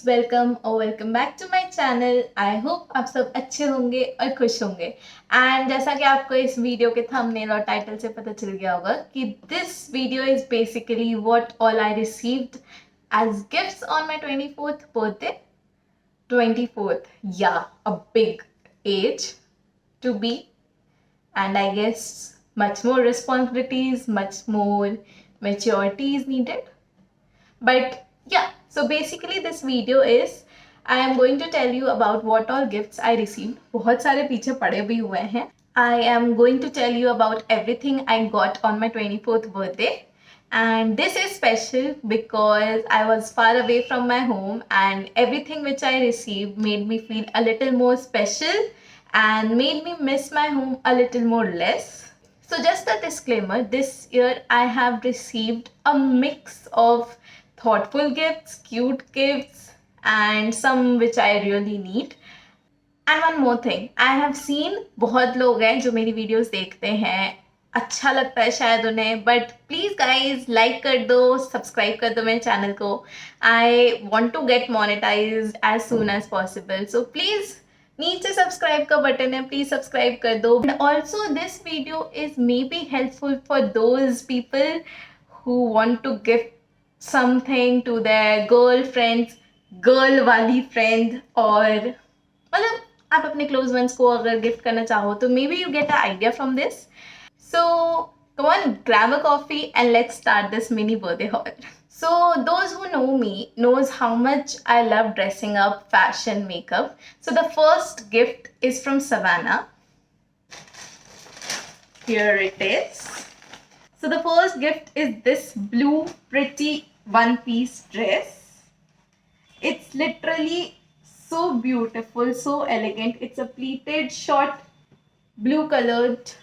Welcome और welcome back to my channel. I hope आप सब अच्छे होंगे और खुश होंगे। एंड जैसा कि आपको इस वीडियो के थंबनेल और टाइटल से पता चल गया होगा कि this video is basically what all I received as gifts on my 24th birthday. 24th, yeah, a big age to be, and I guess much more responsibilities, much more maturity is needed. But yeah, so basically this video is I am going to tell you about what all gifts I received. बहुत सारे पीछे पड़े भी हुए हैं. I am going to tell you about everything I got on my 24th birthday. And this is special because I was far away from my home and everything which I received made me feel a little more special and made me miss my home a little more less. So just a disclaimer, this year I have received a mix of thoughtful gifts, cute gifts, and some which I really need. And one more thing, I have seen बहुत लोग हैं जो मेरी videos देखते हैं, अच्छा लगता है शायद उन्हें, बट प्लीज़ गाइज लाइक कर दो, सब्सक्राइब कर दो मेरे चैनल को. I want to get monetize as soon as possible, so please नीचे सब्सक्राइब का बटन है, प्लीज सब्सक्राइब कर दो. And also this video is maybe helpful for those people who want to gift something to their girl friends, girl वाली friend, और मतलब आप अपने क्लोज वंस को अगर गिफ्ट करना चाहो तो may be you get a idea from this. So come on, grab a coffee and let's start this mini birthday haul. So those who know me knows how much I love dressing up, fashion, makeup. So the first gift is from Savannah. Here it is. So the first gift is this blue pretty one-piece dress. It's literally so beautiful, so elegant. It's a pleated short blue colored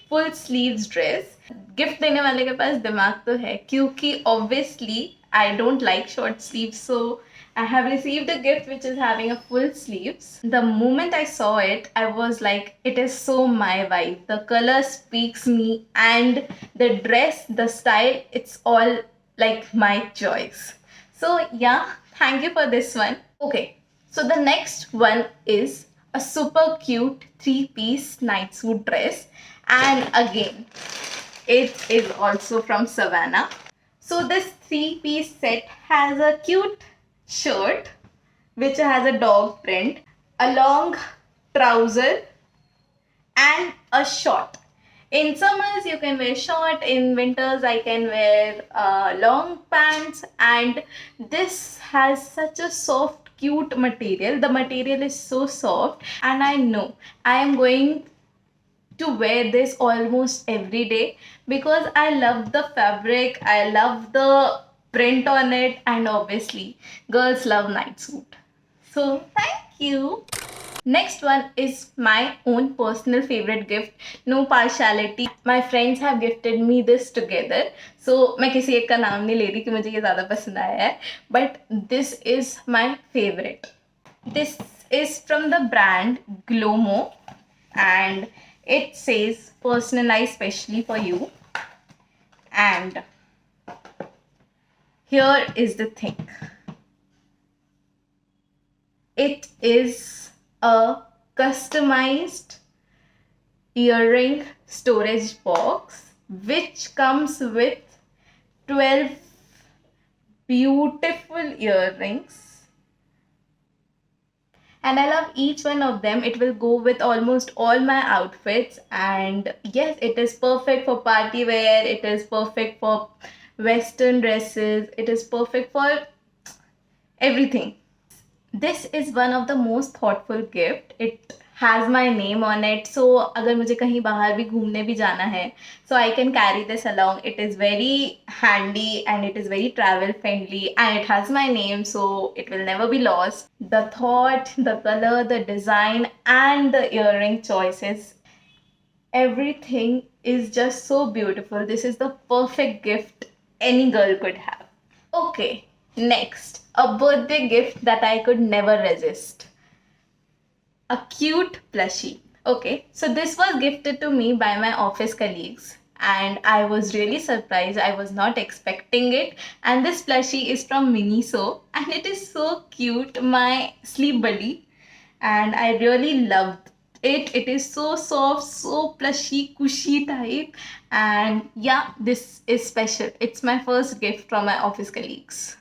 full sleeves dress. Gift देने वाले के पास दिमाग तो है क्योंकि obviously I don't like short sleeves, so I have received a gift which is having a full sleeves. The moment I saw it, I was like, it is so my vibe. The color speaks me and the dress, the style, it's all like my choice. So yeah, thank you for this one. Okay, so the next one is a super cute 3-piece night suit dress. And again, it is also from Savannah. So this 3-piece set has a cute shirt which has a dog print, a long trouser, and a short. In summers you can wear short, in winters I can wear long pants, and this has such a soft cute material. The material is so soft and I know I am going to wear this almost every day because I love the fabric, I love the print on it, and obviously girls love night suit. So thank you. Next one is my own personal favorite gift. No partiality. My friends have gifted me this together. So मैं किसी एक का नाम नहीं ले रही कि मुझे ये ज़्यादा पसंद आया है, but this is my favorite. This is from the brand Glomo and it says personalized specially for you. And here is the thing. It is a customized earring storage box which comes with 12 beautiful earrings. And I love each one of them. It will go with almost all my outfits, and yes, it is perfect for party wear, it is perfect for western dresses, it is perfect for everything. This is one of the most thoughtful gift. It has my name on it, so अगर मुझे कहीं बाहर भी घूमने भी जाना है, so I can carry this along. It is very handy and it is very travel friendly and it has my name, so it will never be lost. The thought, the color, the design, and the earring choices, everything is just so beautiful. This is the perfect gift any girl could have. Okay, next, a birthday gift that I could never resist. A cute plushie. Okay, so this was gifted to me by my office colleagues. and I was really surprised. I was not expecting it. And this plushie is from Miniso, and it is so cute, my sleep buddy, and I really loved it. It is so soft, so plushy, cushy type, and yeah, this is special. It's my first gift from my office colleagues.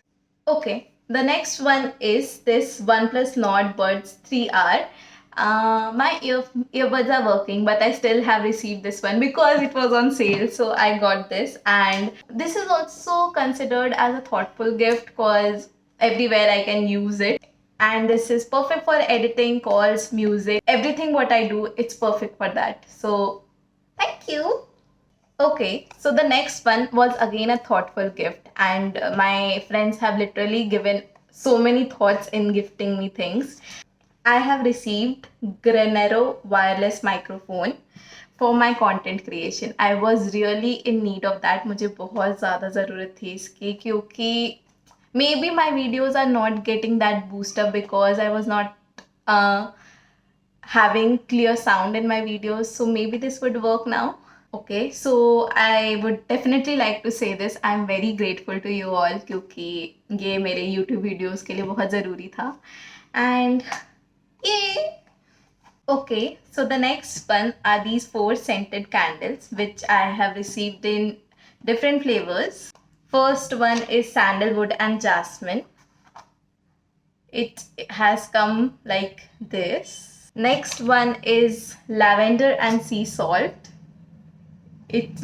Okay, the next one is this OnePlus Nord Buds 3R. My earbuds are working, but I still have received this one because it was on sale. So I got this, and this is also considered as a thoughtful gift because everywhere I can use it. And this is perfect for editing, calls, music, everything what I do, it's perfect for that. So thank you. Okay, so the next one was again a thoughtful gift, and my friends have literally given so many thoughts in gifting me things. I have received Granero wireless microphone for my content creation. I was really in need of that. मुझे बहुत ज़्यादा ज़रूरत थी इसकी, क्योंकि maybe my videos are not getting that boost up because I was not having clear sound in my videos. So maybe this would work now. Okay, so I would definitely like to say this. I'm very grateful to you all क्योंकि ये मेरे YouTube videos के लिए बहुत ज़रूरी था. And yay! Okay, so the next one are these 4 scented candles which I have received in different flavors. First one is sandalwood and jasmine. It has come like this. Next one is lavender and sea salt. It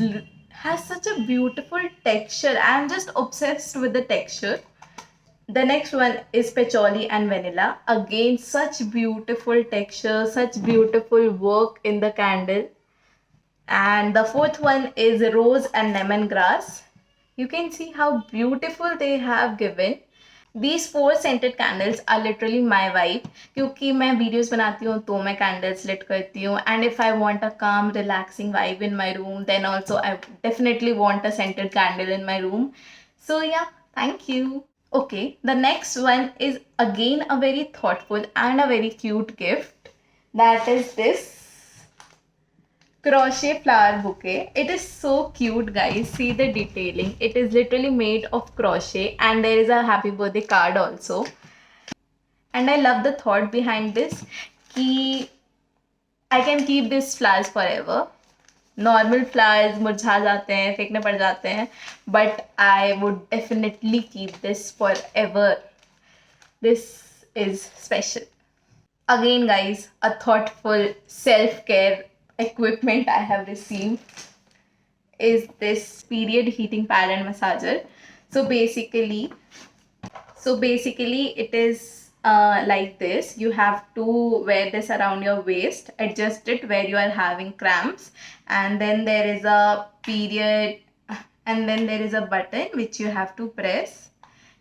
has such a beautiful texture. I'm just obsessed with the texture. The next one is patchouli and vanilla. Again, such beautiful texture, such beautiful work in the candle. And the fourth one is rose and lemongrass. You can see how beautiful they have given. These 4 scented candles are literally my vibe, क्योंकि मैं videos बनाती हूँ तो मैं candles lit करती हूँ, and if I want a calm relaxing vibe in my room, then also I definitely want a scented candle in my room. So yeah, thank you. Okay, the next one is again a very thoughtful and a very cute gift. That is this crochet flower bouquet. It is so cute, guys. See the detailing. It is literally made of crochet, and there is a happy birthday card also. And I love the thought behind this कि I can keep these flowers forever. Normal flowers मुरझा जाते हैं, फेंकने पड़ जाते हैं, but I would definitely keep this forever. This is special. Again, guys, a thoughtful self-care equipment I have received is this period heating pad and massager. So basically it is like this. You have to wear this around your waist, adjust it where you are having cramps, and then there is a period, and then there is a button which you have to press.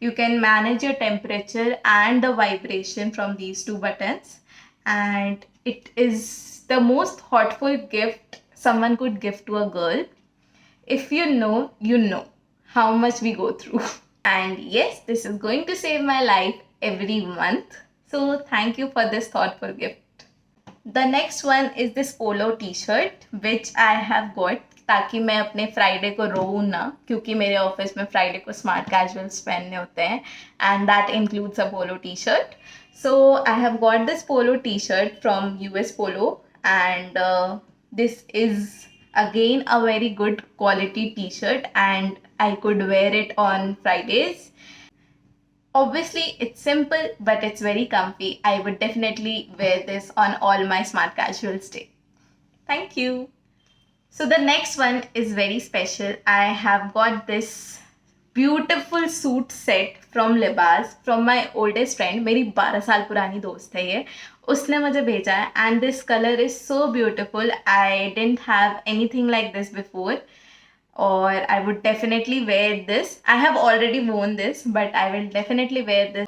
You can manage your temperature and the vibration from these 2 buttons, and it is the most thoughtful gift someone could give to a girl. If you know how much we go through. And yes, this is going to save my life every month. So thank you for this thoughtful gift. The next one is this polo t-shirt which I have got ताकि मैं अपने Friday को रोऊँ ना, क्योंकि मेरे office में Friday को smart casuals पहनने होते हैं, and that includes a polo t-shirt. So I have got this polo t-shirt from US Polo, and this is again a very good quality t-shirt, and I could wear it on Fridays. Obviously it's simple, but it's very comfy. I would definitely wear this on all my smart casuals day. Thank you. So the next one is very special. I have got this beautiful suit set from Libas from my oldest friend. मेरी 12 साल पुरानी दोस्त है ये, उसने मुझे भेजा है, and this color is so beautiful. I didn't have anything like this before, or I would definitely wear this. I have already worn this, but I will definitely wear this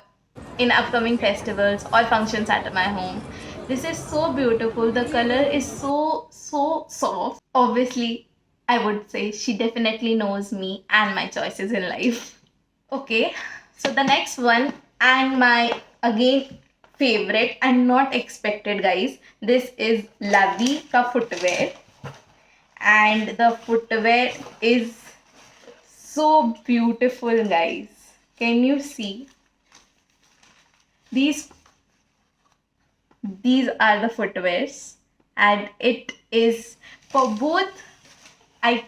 in upcoming festivals or functions at my home. This is so beautiful. The color is so soft. Obviously, I would say she definitely knows me and my choices in life. Okay, so the next one, and my again favorite and not expected, guys. This is Lavi ka footwear, and the footwear is so beautiful, guys. Can you see? These are the footwears, and it is for both. I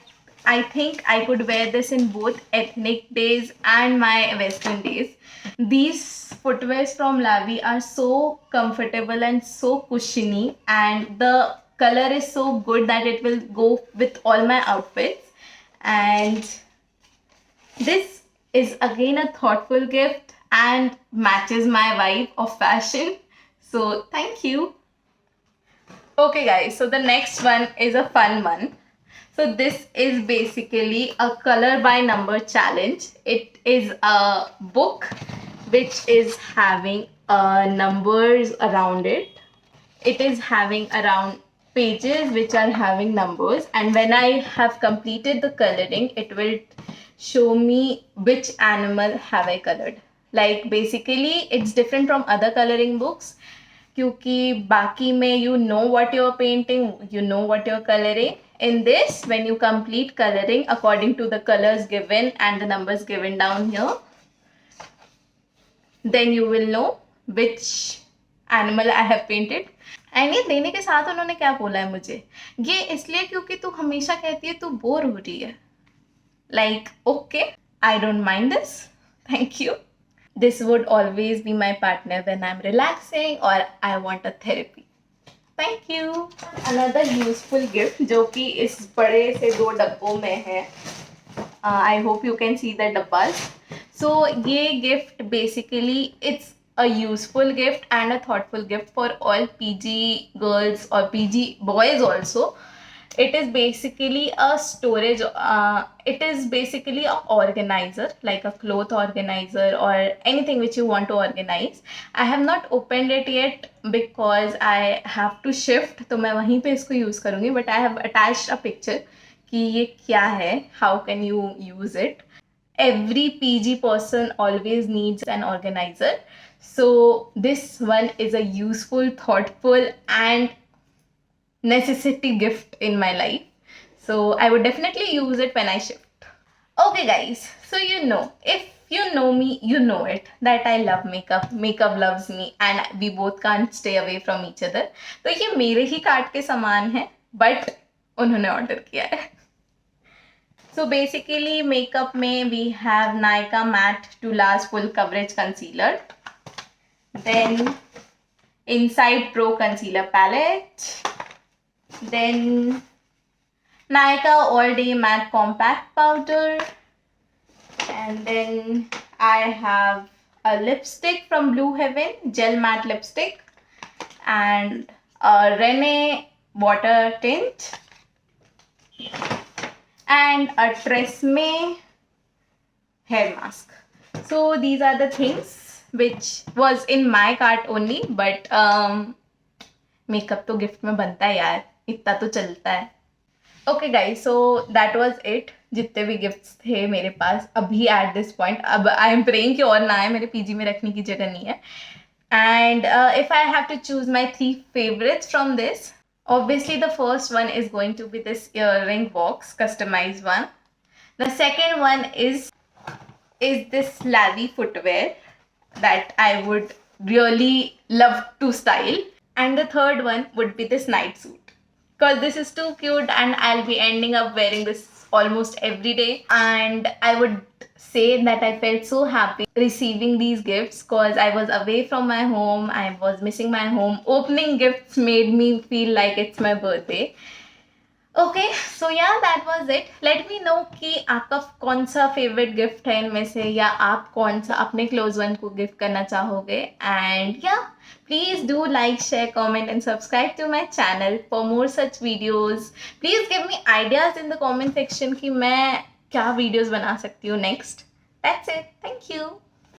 i think I could wear this in both ethnic days and my western days. These footwears from Lavi are so comfortable and so cushiony, and the color is so good that it will go with all my outfits. And this is again a thoughtful gift and matches my vibe of fashion. So thank you. Okay, guys, so the next one is a fun one. So this is basically a color by number challenge. It is a book which is having numbers around it. It is having around pages which are having numbers, and when I have completed the coloring, it will show me which animal have I colored. Like basically it's different from other coloring books क्योंकि बाकी में you know what you're painting, you know what you're coloring. In this, when you complete coloring according to the colors given and the numbers given down here, then you will know which animal I have painted. And ये देने के साथ उन्होंने क्या बोला है मुझे, ये इसलिए क्योंकि तू हमेशा कहती है तू बोर हो रही है. Like, okay, I don't mind this. Thank you. This would always be my partner when I'm relaxing or I want a therapy. Thank you. Another useful gift जो कि इस बड़े से 2 डब्बों में है. I hope you can see the dabbas. So ये gift basically it's a useful gift and a thoughtful gift for all PG girls or PG boys also. It is basically a storage, it is basically a organizer, like a cloth organizer or anything which you want to organize. I have not opened it yet because I have to shift, तो मैं वहीं पे इसको use करूँगी. But I have attached a picture कि ये क्या है, how can you use it. Every PG person always needs an organizer. So this one is a useful, thoughtful and necessity gift in my life. So I would definitely use it when I shift. Okay, guys, so you know, if you know me, you know it, that I love makeup. Makeup loves me and we both can't stay away from each other. तो ये मेरे ही cart के सामान है, but उन्होंने order किया है. So basically makeup में we have Nykaa Matte to Last Full Coverage Concealer. Then Inside Pro Concealer Palette. Then Nykaa All Day Matte Compact Powder. And then I have a lipstick from Blue Heaven, Gel Matte Lipstick. And a Rene Water Tint. And a Tresemme hair mask. So these are the things which was in my cart only, but makeup तो gift में बनता है यार, इतना तो चलता है. Okay guys, so that was it. जितने भी गिफ्ट्स थे मेरे पास अभी at this point. अब I am praying कि और ना आए, मेरे पीजी में रखने की जगह नहीं है. And if I have to choose my 3 favorites from this, obviously the first one is going to be this earring box, customized one. The second one is this Lavi footwear that I would really love to style. And the third one would be this night suit, because this is too cute and I'll be ending up wearing this almost every day. And I would say that I felt so happy receiving these gifts because I was away from my home, I was missing my home. Opening gifts made me feel like it's my birthday. Okay, so yeah, that was it. Let me know कि आपका कौन सा favourite gift है इनमें से, या आप कौन सा अपने क्लोज वन को गिफ्ट करना चाहोगे. एंड या please do like, share, comment and subscribe to my channel for more such videos. Please give me ideas in the comment section कि मैं क्या वीडियोस बना सकती हूँ next. That's it. Thank you.